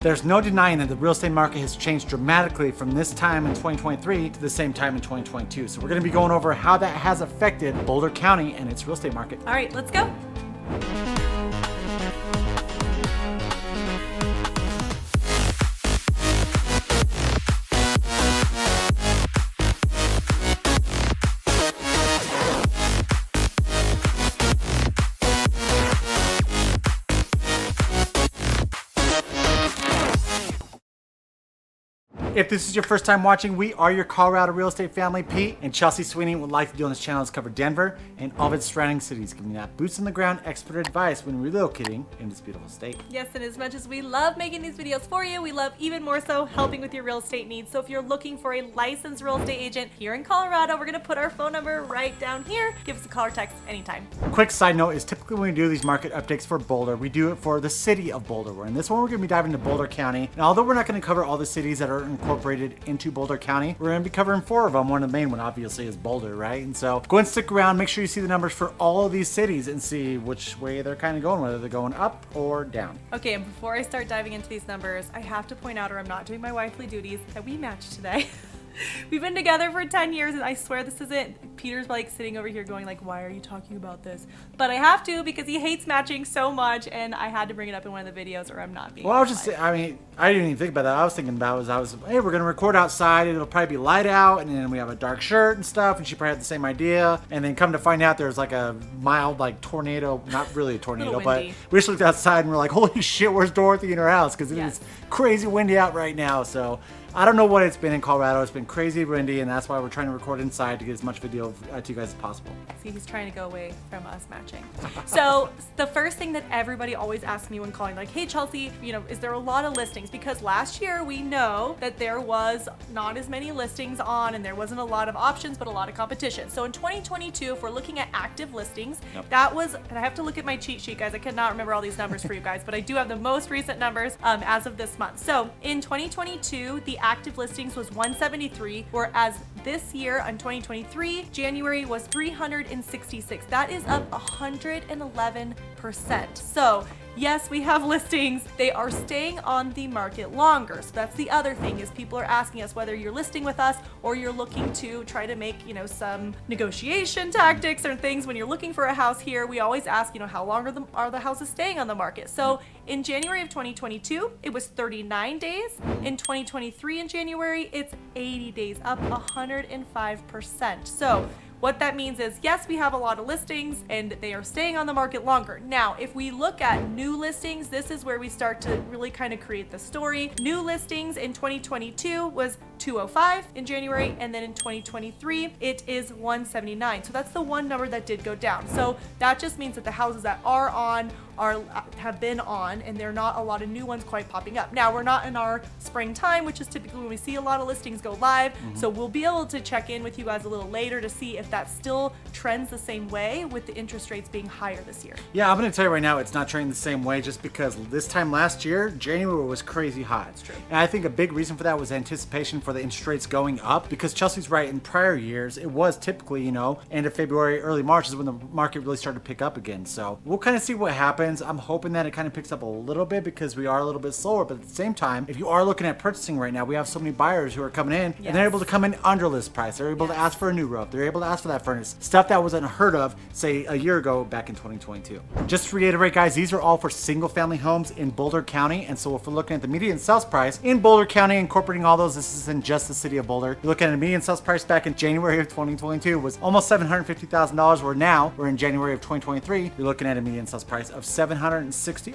There's no denying that the real estate market has changed dramatically from this time in 2023 to the same time in 2022. So we're going to be going over how that has affected Boulder County and its real estate market. All right, let's go. If this is your first time watching, we are your Colorado real estate family. Pete and Chelsea Sweeney would like to do on this channel is cover Denver and all of its surrounding cities, giving you that boots on the ground expert advice when relocating in this beautiful state. Yes, and as much as we love making these videos for you, we love even more so helping with your real estate needs. So if you're looking for a licensed real estate agent here in Colorado, we're gonna put our phone number right down here. Give us a call or text anytime. Quick side note is typically when we do these market updates for Boulder, we do it for the city of Boulder. Where in this one, we're gonna be diving into Boulder County. And although we're not gonna cover all the cities that are incorporated into Boulder County, we're going to be covering 4 of them. One of the main one obviously is Boulder, right? And so go and stick around, make sure you see the numbers for all of these cities and see which way they're kind of going, whether they're going up or down. Okay, and before I start diving into these numbers, I have to point out, or I'm not doing my wifely duties, that we matched today. We've been together for 10 years and I swear this isn't, Peter's like sitting over here going like, why are you talking about this? But I have to because he hates matching so much and I had to bring it up in one of the videos or I'm not being. Well, I was just, I mean, I didn't even think about that. I was thinking about hey, we're going to record outside. It'll probably be light out and then we have a dark shirt and stuff. And she probably had the same idea. And then come to find out there's like a mild like tornado, not really a tornado, but we just looked outside and we're like, holy shit, where's Dorothy in her house? Because it is crazy windy out right now. So I don't know what it's been in Colorado. It's been crazy windy, and that's why we're trying to record inside to get as much video to you guys as possible. See, he's trying to go away from us matching. So the first thing that everybody always asks me when calling, like, hey, Chelsea, you know, is there a lot of listings? Because last year we know that there was not as many listings on and there wasn't a lot of options, but a lot of competition. So in 2022, if we're looking at active listings, that was, and I have to look at my cheat sheet, guys. I cannot remember all these numbers for you guys, but I do have the most recent numbers as of this month. So in 2022, the active listings was 173, whereas this year in 2023, January was 366. That is up 111%. So yes, we have listings. They are staying on the market longer. So that's the other thing is people are asking us whether you're listing with us or you're looking to try to make, you know, some negotiation tactics or things. When you're looking for a house here, we always ask, you know, how long are the houses staying on the market? So in January of 2022, it was 39 days. In 2023 in January, it's 80 days, up 105%. So what that means is, yes, we have a lot of listings and they are staying on the market longer. Now, if we look at new listings, this is where we start to really kind of create the story. New listings in 2022 was 205 in January, and then in 2023, it is 179. So that's the one number that did go down. So that just means that the houses that are on have been on, and there are not a lot of new ones quite popping up. Now, we're not in our springtime, which is typically when we see a lot of listings go live. So we'll be able to check in with you guys a little later to see if that still trends the same way with the interest rates being higher this year. Yeah, I'm going to tell you right now, it's not trending the same way just because this time last year, January was crazy hot. That's true. And I think a big reason for that was anticipation for the interest rates going up, because Chelsea's right, in prior years, it was typically, you know, end of February, early March is when the market really started to pick up again. So we'll kind of see what happens. I'm hoping that it kind of picks up a little bit because we are a little bit slower, but at the same time, if you are looking at purchasing right now, we have so many buyers who are coming in and they're able to come in under list price. They're able to ask for a new roof. They're able to ask for that furnace. Stuff that was unheard of, say, a year ago back in 2022. Just to reiterate, guys, these are all for single family homes in Boulder County. And so if we're looking at the median sales price in Boulder County, incorporating all those, this is in just the city of Boulder. You're looking at a median sales price back in January of 2022 was almost $750,000, where now we're in January of 2023. You're looking at a median sales price of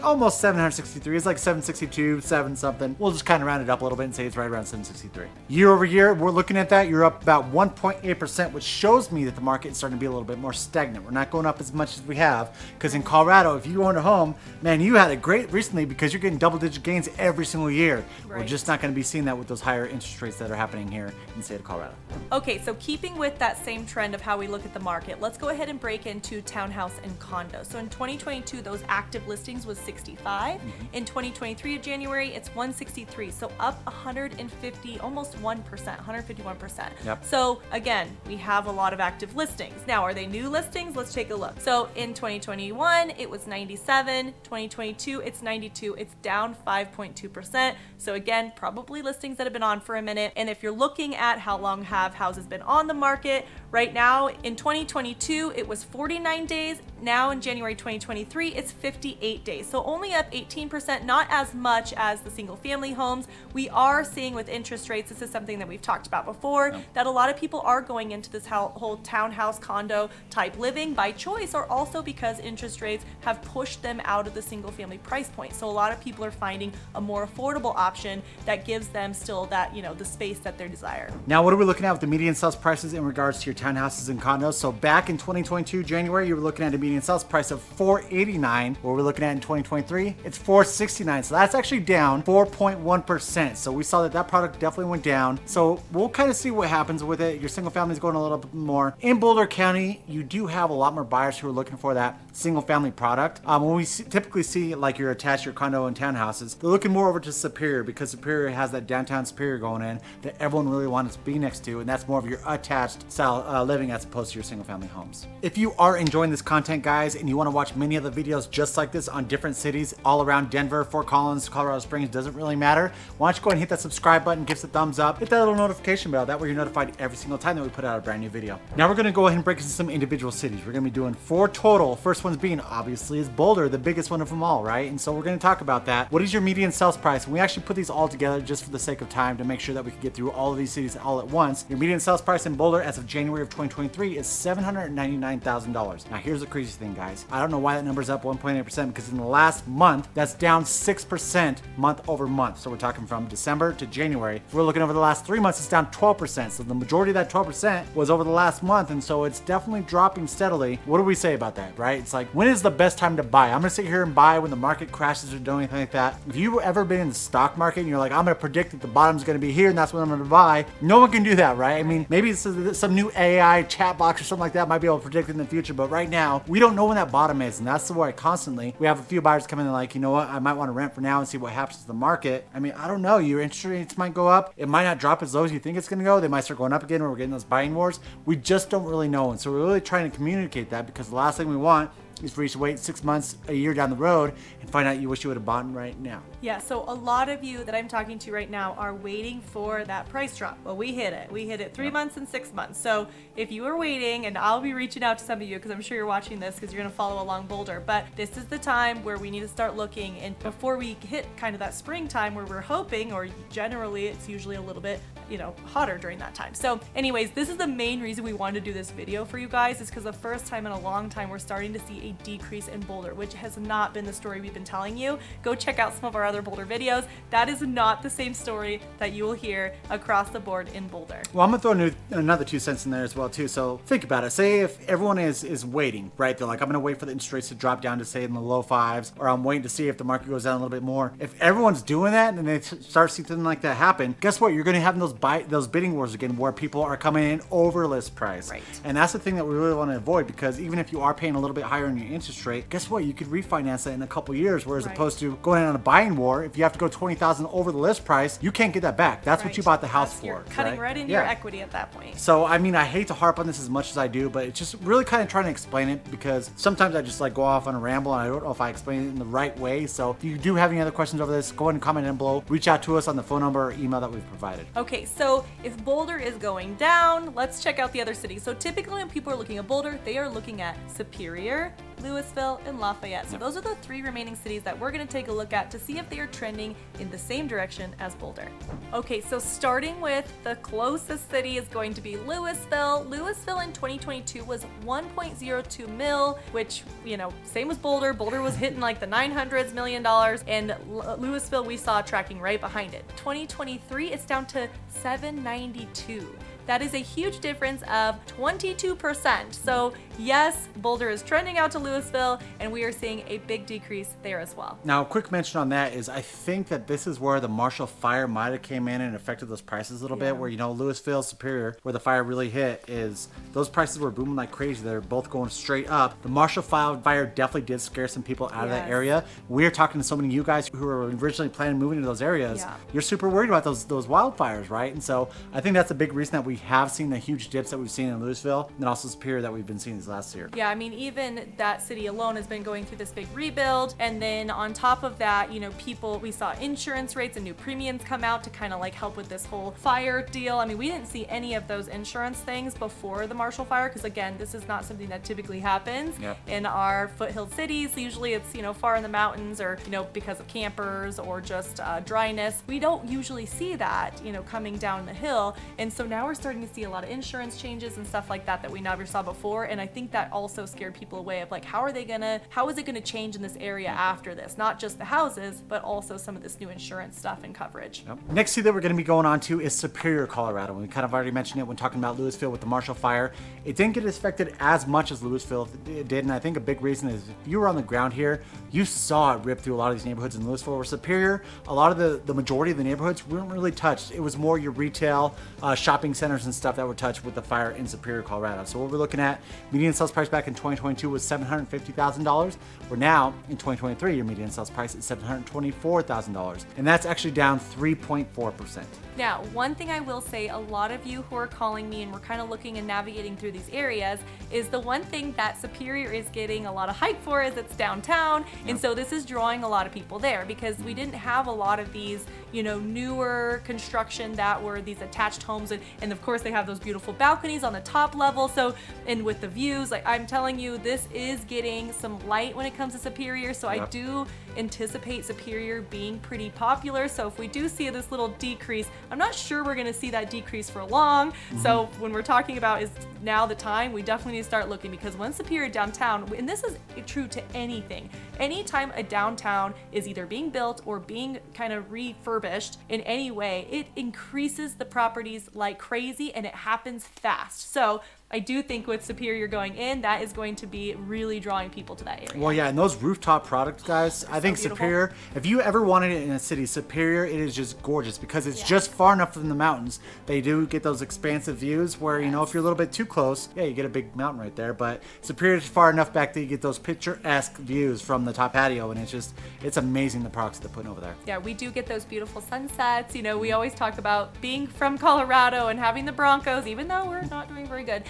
almost 763. It's like 762, 7 something. We'll just kind of round it up a little bit and say it's right around 763. Year over year, we're looking at that. You're up about 1.8%, which shows me that the market is starting to be a little bit more stagnant. We're not going up as much as we have, because in Colorado, if you own a home, man, you had it great recently because you're getting double-digit gains every single year. Right. We're just not going to be seeing that with those higher interest rates that are happening here in the state of Colorado. Okay, so keeping with that same trend of how we look at the market, let's go ahead and break into townhouse and condo. So in 2022, those active listings was 65. In 2023 of January, it's 163. So up 150, almost 1%, 151%. Yep. So again, we have a lot of active listings. Now, are they new listings? Let's take a look. So in 2021, it was 97. 2022, it's 92. It's down 5.2%. So again, probably listings that have been on for a minute. And if you're looking at how long have houses been on the market, right now in 2022, it was 49 days. Now in January 2023, it's 58 days. So only up 18%, not as much as the single family homes. We are seeing with interest rates, this is something that we've talked about before, that a lot of people are going into this whole townhouse condo type living by choice, or also because interest rates have pushed them out of the single family price point. So a lot of people are finding a more affordable option that gives them still that, the space that they desire. Now, what are we looking at with the median sales prices in regards to your townhouses and condos? So back in 2022, January, you were looking at a median sales price of $489. What we're looking at in 2023, it's $469. So that's actually down 4.1%. So we saw that product definitely went down. So we'll kind of see what happens with it. Your single family is going a little bit more. In Boulder County, you do have a lot more buyers who are looking for that single family product. When we typically see like you're attached your condo and townhouses, they're looking more over to Superior because Superior has that downtown Superior going in that everyone really wants to be next to, and that's more of your attached style living as opposed to your single family homes. If you are enjoying this content, guys, and you want to watch many other videos just like this on different cities all around Denver, Fort Collins, Colorado Springs, doesn't really matter, why don't you go ahead and hit that subscribe button, give us a thumbs up, hit that little notification bell, that way you're notified every single time that we put out a brand new video. Now we're going to go ahead and break into some individual cities. We're going to be doing 4 total. First one's being obviously is Boulder, the biggest one of them all, right? And so we're going to talk about that. What is your median sales price? And we actually put these all together just for the sake of time to make sure that we can get through all of these cities all at once. Your median sales price in Boulder as of January of 2023 is $799,000. Now here's the crazy thing, guys. I don't know why that number's up 1.8% because in the last month, that's down 6% month over month. So we're talking from December to January. If we're looking over the last 3 months, it's down 12%. So the majority of that 12% was over the last month. And so it's definitely dropping steadily. What do we say about that, right? It's like, when is the best time to buy? I'm gonna sit here and buy when the market crashes or do anything like that. If you've ever been in the stock market and you're like, I'm gonna predict that the bottom's gonna be here and that's when I'm gonna buy, no one can do that, right? I mean, maybe some new AI chat box or something like that might be able to predict in the future, but right now, we don't know when that bottom is, and that's why constantly we have a few buyers come in and like, you know what, I might want to rent for now and see what happens to the market. I mean, I don't know, your interest rates might go up, it might not drop as low as you think it's gonna go, they might start going up again when we're getting those buying wars. We just don't really know, and so we're really trying to communicate that because the last thing we want is for you to wait 6 months, a year down the road and find out you wish you would have bought right now. Yeah, so a lot of you that I'm talking to right now are waiting for that price drop. Well, we hit it. We hit it 3 months and 6 months. So if you are waiting, and I'll be reaching out to some of you because I'm sure you're watching this because you're going to follow along Boulder, but this is the time where we need to start looking, and before we hit kind of that springtime where we're hoping, or generally it's usually a little bit, hotter during that time. So anyways, this is the main reason we wanted to do this video for you guys, is because the first time in a long time we're starting to see a decrease in Boulder, which has not been the story we've been telling you. Go check out some of our other Boulder videos. That is not the same story that you will hear across the board in Boulder. Well, I'm gonna throw another 2 cents in there as well too. So think about it. Say if everyone is waiting, right? They're like, I'm gonna wait for the interest rates to drop down to say in the low 5s, or I'm waiting to see if the market goes down a little bit more. If everyone's doing that and they start seeing something like that happen, guess what? You're gonna have those bidding wars again where people are coming in over list price. Right. And that's the thing that we really want to avoid, because even if you are paying a little bit higher on your interest rate, guess what? You could refinance that in a couple years, whereas opposed to going on a buying war, if you have to go $20,000 over the list price, you can't get that back. That's what you bought the house for. You're cutting right into your equity at that point. So, I mean, I hate to harp on this as much as I do, but it's just really kind of trying to explain it, because sometimes I just like go off on a ramble and I don't know if I explain it in the right way. So if you do have any other questions over this, go ahead and comment down below. Reach out to us on the phone number or email that we've provided. Okay, so if Boulder is going down, let's check out the other cities. So typically when people are looking at Boulder, they are looking at Superior, Louisville, and Lafayette. So those are the 3 remaining cities that we're going to take a look at to see if they are trending in the same direction as Boulder. Okay, so starting with the closest city is going to be Louisville. Louisville in 2022 was 1.02 mil, which, same as Boulder. Boulder was hitting like the $900 million, and Louisville we saw tracking right behind it. 2023, it's down to 792. That is a huge difference of 22%. So yes, Boulder is trending out to Louisville, and we are seeing a big decrease there as well. Now, a quick mention on that is I think that this is where the Marshall fire might have came in and affected those prices a little bit, where, Louisville, Superior, where the fire really hit, is those prices were booming like crazy. They're both going straight up. The Marshall fire definitely did scare some people out of that area. We're talking to so many of you guys who were originally planning moving to those areas. Yeah. You're super worried about those wildfires, right? And so I think that's a big reason that we have seen the huge dips that we've seen in Louisville and also Superior that we've been seeing this last year. Yeah, I mean, even that city alone has been going through this big rebuild. And then on top of that, we saw insurance rates and new premiums come out to kind of like help with this whole fire deal. I mean, we didn't see any of those insurance things before the Marshall fire, because again, this is not something that typically happens in our foothill cities. Usually it's, far in the mountains, or, because of campers or just dryness. We don't usually see that, coming down the hill. And so now we're starting to see a lot of insurance changes and stuff like that we never saw before. And I think that also scared people away of like, how is it gonna change in this area after this? Not just the houses, but also some of this new insurance stuff and coverage. Next city that we're going to be going on to is Superior, Colorado. We kind of already mentioned it when talking about Louisville with the Marshall fire. It didn't get affected as much as Louisville did, and I think a big reason is if you were on the ground here, you saw it rip through a lot of these neighborhoods in Louisville. Or Superior, a lot of the majority of the neighborhoods weren't really touched. It was more your retail, shopping centers and stuff that were touched with the fire in Superior, Colorado. So what we're looking at, median sales price back in 2022 was $750,000. Where now in 2023, your median sales price is $724,000, and that's actually down 3.4%. Now, one thing I will say, a lot of you who are calling me and we're kind of looking and navigating through these areas, is the one thing that Superior is getting a lot of hype for is it's downtown. And so this is drawing a lot of people there, because we didn't have a lot of these, newer construction that were these attached homes. And of course they have those beautiful balconies on the top level. So, and with the views, like I'm telling you, this is getting some light when it comes to Superior. So I do anticipate Superior being pretty popular. So if we do see this little decrease, I'm not sure we're going to see that decrease for long. So when we're talking about is now the time, we definitely need to start looking, because once Superior downtown, and this is true to anything, anytime a downtown is either being built or being kind of refurbished in any way, it increases the properties like crazy, and it happens fast. So I do think with Superior going in, that is going to be really drawing people to that area. Well, yeah, and those rooftop products, guys, I think beautiful. Superior, if you ever wanted it in a city, Superior, it is just gorgeous, because it's just far enough from the mountains. They do get those expansive views where, if you're a little bit too close, you get a big mountain right there, but Superior is far enough back that you get those picturesque views from the top patio, and it's amazing the products they're putting over there. Yeah, we do get those beautiful sunsets. We always talk about being from Colorado and having the Broncos, even though we're not doing very good.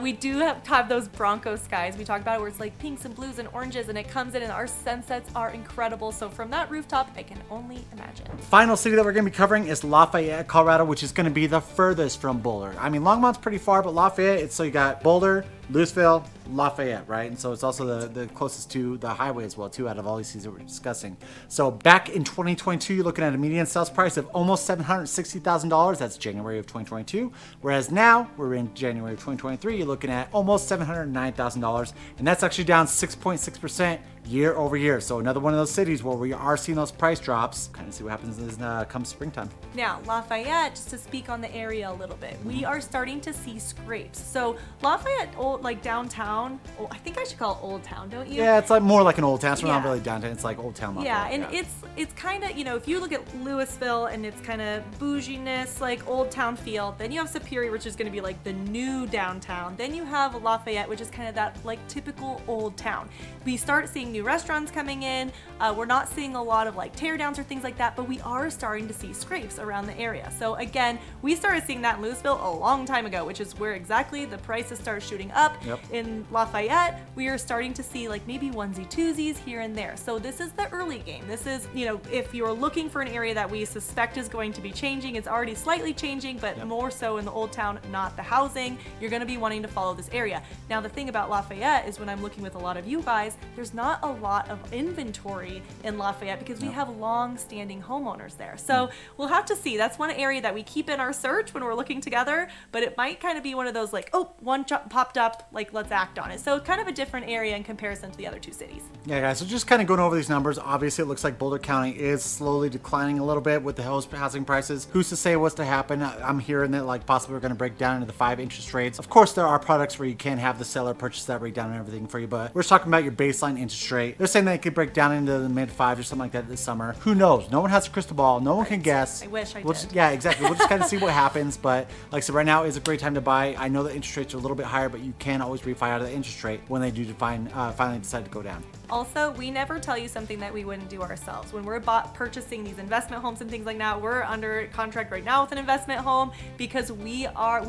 We do have those Bronco skies. We talk about it where it's like pinks and blues and oranges, and it comes in, and our sunsets are incredible. So from that rooftop, I can only imagine. Final city that we're going to be covering is Lafayette, Colorado, which is going to be the furthest from Boulder. I mean, Longmont's pretty far, but Lafayette, so you got Boulder, Louisville, Lafayette, right? And so it's also the closest to the highway as well, too, out of all these cities that we're discussing. So back in 2022, you're looking at a median sales price of almost $760,000. That's January of 2022. Whereas now, we're in January of 2023, you're looking at almost $709,000. And that's actually down 6.6% year over year. So another one of those cities where we are seeing those price drops. Kind of see what happens come springtime. Now, Lafayette, just to speak on the area a little bit, we are starting to see scrapes. So Lafayette, like downtown, I think I should call it Old Town, don't you? Yeah, it's like more like an old town. It's not really downtown. It's like Old Town Lafayette. Yeah, and it's kind of, if you look at Louisville and it's kind of bouginess, like Old Town feel, then you have Superior, which is going to be like the new downtown. Then you have Lafayette, which is kind of that like typical old town. We start seeing new restaurants coming in. We're not seeing a lot of like teardowns or things like that, but we are starting to see scrapes around the area. So again, we started seeing that in Louisville a long time ago, which is where exactly the prices start shooting up. In Lafayette, we are starting to see like maybe onesie twosies here and there. So this is the early game. This is, if you're looking for an area that we suspect is going to be changing, it's already slightly changing, but more so in the old town, not the housing, you're going to be wanting to follow this area. Now, the thing about Lafayette is when I'm looking with a lot of you guys, there's not a a lot of inventory in Lafayette because we have long-standing homeowners there. So we'll have to see. That's one area that we keep in our search when we're looking together, but it might kind of be one of those like, oh, one popped up, like let's act on it. So kind of a different area in comparison to the other two cities. Yeah, guys, so just kind of going over these numbers. Obviously, it looks like Boulder County is slowly declining a little bit with the housing prices. Who's to say what's to happen? I'm hearing that like possibly we're going to break down into the 5 interest rates. Of course, there are products where you can have the seller purchase that breakdown and everything for you, but we're just talking about your baseline interest rate. They're saying that it could break down into the mid 5s or something like that this summer. Who knows? No one has a crystal ball. No one can guess. I wish I did. Yeah, exactly. We'll just kind of see what happens. But like I said, right now is a great time to buy. I know the interest rates are a little bit higher, but you can always refi out of the interest rate when they do finally decide to go down. Also, we never tell you something that we wouldn't do ourselves. When we're purchasing these investment homes and things like that, we're under contract right now with an investment home because we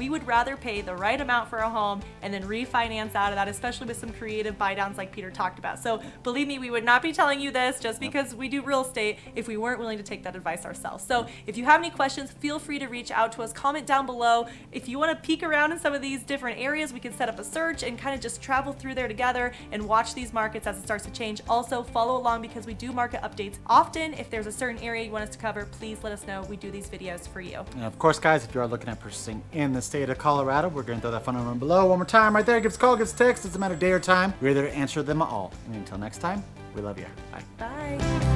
would rather pay the right amount for a home and then refinance out of that, especially with some creative buy downs like Peter talked about. So believe me, we would not be telling you this just because we do real estate if we weren't willing to take that advice ourselves. So if you have any questions, feel free to reach out to us, comment down below. If you want to peek around in some of these different areas, we can set up a search and kind of just travel through there together and watch these markets as it starts to change. Also, follow along because we do market updates often. If there's a certain area you want us to cover, please let us know. We do these videos for you. And of course, guys, if you are looking at purchasing in the state of Colorado, we're going to throw that phone number below one more time right there. Give us a call, give us a text. Doesn't matter day or time. We're there to answer them all. And until next time, we love you. Bye. Bye.